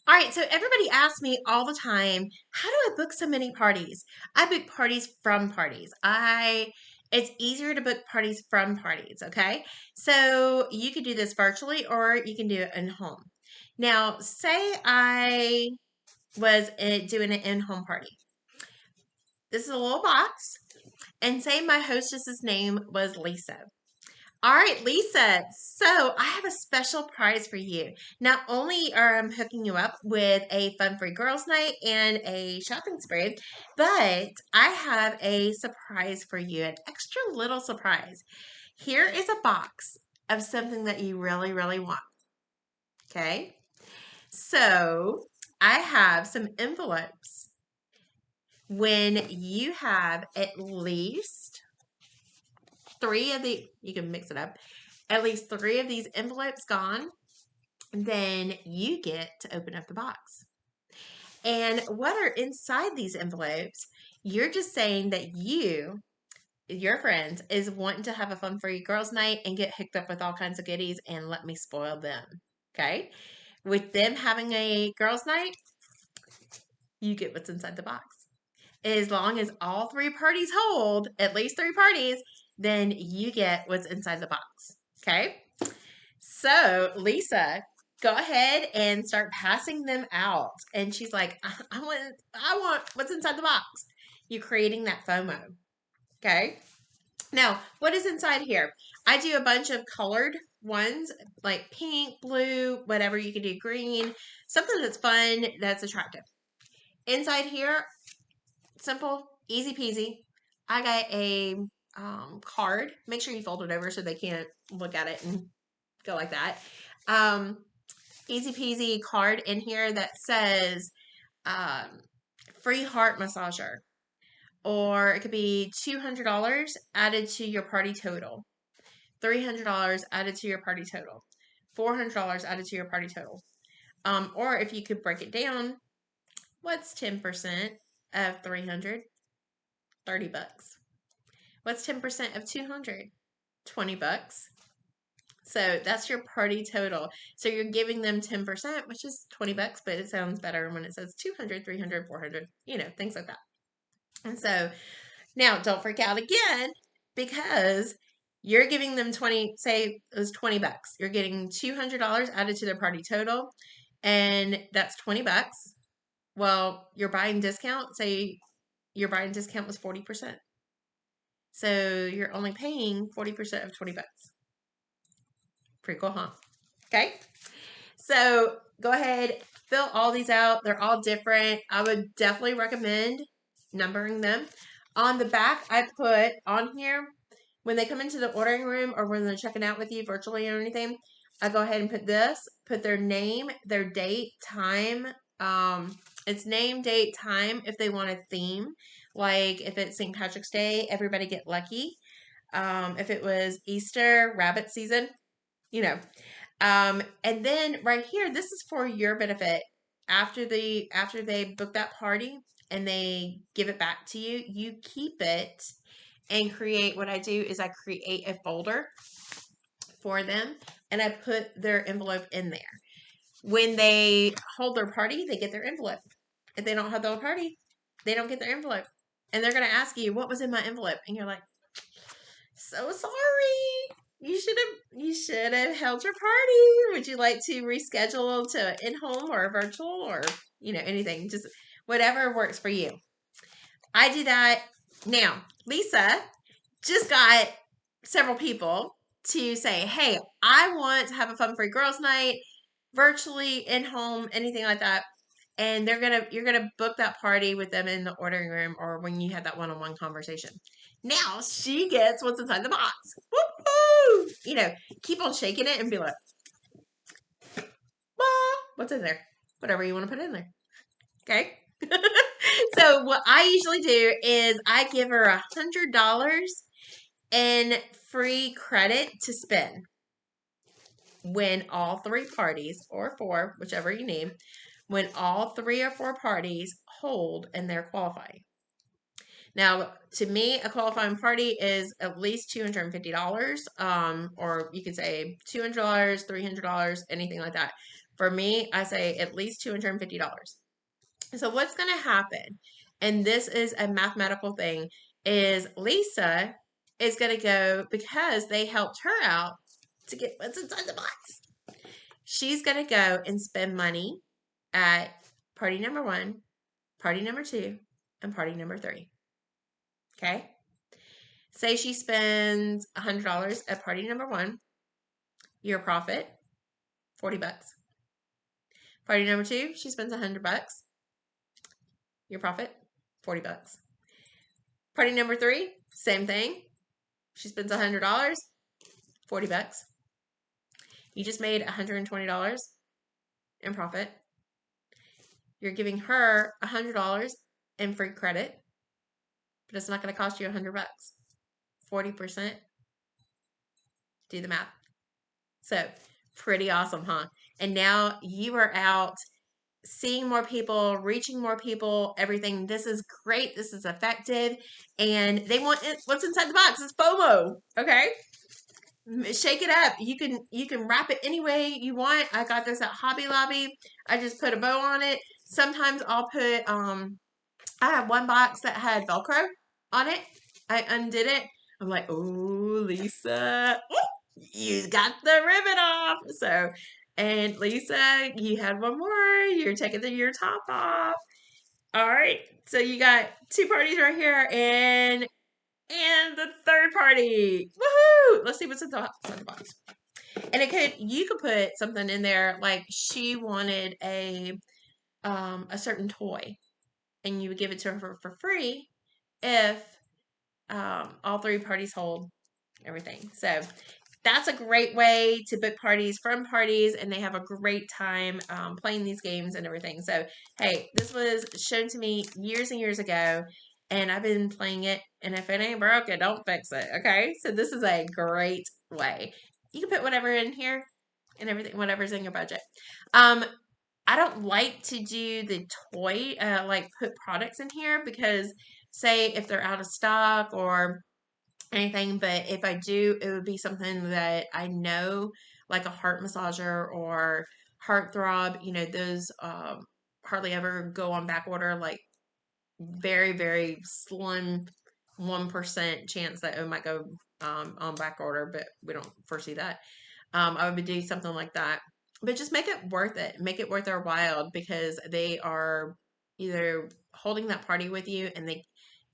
All right, so everybody asks me all the time, how do I book so many parties? I book parties from parties. It's easier to book parties from parties, okay? So you could do this virtually or you can do it in home. Now, say I was doing an in-home party. This is a little box, and say my hostess's name was Lisa. All right, Lisa. So I have a special prize for you. Not only are I hooking you up with a fun free girls' night and a shopping spree, but I have a surprise for you, an extra little surprise. Here is a box of something that you really, really want. Okay. So I have some envelopes. When you have at least you can mix it up, at least three of these envelopes gone, then you get to open up the box. And what are inside these envelopes? You're just saying that your friends, is wanting to have a fun free girls' night and get hooked up with all kinds of goodies and let me spoil them. Okay? With them having a girls' night, you get what's inside the box. As long as all three parties hold at least three parties, then you get what's inside the box. Okay? So, Lisa, go ahead and start passing them out. And she's like, I want what's inside the box. You're creating that FOMO. Okay. Now, what is inside here? I do a bunch of colored ones like pink, blue, whatever. You can do green, something that's fun, that's attractive. Inside here, simple, easy peasy. I got a card. Make sure you fold it over so they can't look at it and go like that. Um, Easy peasy card in here that says um, free heart massager. Or it could be $200 added to your party total, $300 added to your party total, $400 added to your party total. Or if you could break it down, what's 10% of 300? 30 bucks. What's 10% of 200? 20 bucks. So that's your party total. So you're giving them 10%, which is 20 bucks, but it sounds better when it says 200, 300, 400, things like that. And so now don't freak out again because you're giving them 20, say it was 20 bucks. You're getting $200 added to their party total, and that's 20 bucks. Well, your buying discount, say your buying discount was 40%. So you're only paying 40% of 20 bucks. Pretty cool, huh? Okay. So go ahead, fill all these out. They're all different. I would definitely recommend numbering them. On the back, I put on here, when they come into the ordering room or when they're checking out with you virtually or anything, I go ahead and put their name, their date, time. It's name, date, time if they want a theme. Like if it's St. Patrick's Day, everybody get lucky. If it was Easter, rabbit season, you know. And then right here, this is for your benefit. After they book that party and they give it back to you, you keep it and create. What I do is I create a folder for them and I put their envelope in there. When they hold their party, they get their envelope. If they don't have their party, they don't get their envelope. And they're going to ask you, what was in my envelope? And you're like, so sorry. You should have held your party. Would you like to reschedule to in-home or virtual or anything? Just whatever works for you. I do that. Now, Lisa just got several people to say, "Hey, I want to have a fun free girls' night, virtually, in-home, anything like that." And you're gonna book that party with them in the ordering room or when you have that one-on-one conversation. Now she gets what's inside the box. Woo-hoo! Keep on shaking it and be like, what's in there? Whatever you want to put in there. Okay. So what I usually do is I give her $100 in free credit to spend when all three parties, or four, whichever you need, when all three or four parties hold and they're qualifying. Now, to me, a qualifying party is at least $250, or you could say $200, $300, anything like that. For me, I say at least $250. So what's going to happen, and this is a mathematical thing, is Lisa is going to go, because they helped her out to get what's inside the box. She's going to go and spend money at party number 1, party number 2, and party number 3. Okay? Say she spends $100 at party number 1. Your profit, $40. Party number 2, she spends $100. Your profit, $40. Party number 3, same thing. She spends $100, $40. You just made $120 in profit. You're giving her $100 in free credit, but it's not going to cost you $100. 40%. Do the math. So pretty awesome, huh? And now you are out seeing more people, reaching more people, everything. This is great. This is effective. And they want it. What's inside the box? It's FOMO. Okay. Shake it up. You can wrap it any way you want. I got this at Hobby Lobby. I just put a bow on it. Sometimes I'll put I have one box that had Velcro on it. I undid it. I'm like, oh, Lisa, you got the ribbon off. So, and Lisa, you had one more. You're taking your top off. All right. So you got 2 parties right here, and the third party. Woohoo! Let's see what's in the box. And you could put something in there, like she wanted a certain toy, and you would give it to her for free if all 3 parties hold everything. So that's a great way to book parties from parties, and they have a great time playing these games and everything. So, hey, this was shown to me years and years ago, and I've been playing it, and if it ain't broke, it don't fix it, okay? So this is a great way. You can put whatever in here and everything, whatever's in your budget. I don't like to do the toy, like put products in here, because say if they're out of stock or anything, but if I do, it would be something that I know, like a heart massager or heartthrob. Those hardly ever go on back order, like very, very slim 1% chance that it might go on back order, but we don't foresee that. I would do something like that, but just make it worth it. Make it worth their while, because they are either holding that party with you and they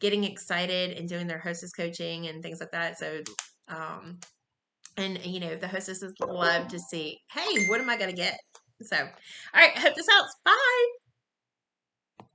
getting excited and doing their hostess coaching and things like that. So, and the hostesses love to see, hey, what am I going to get? So, all right. I hope this helps. Bye.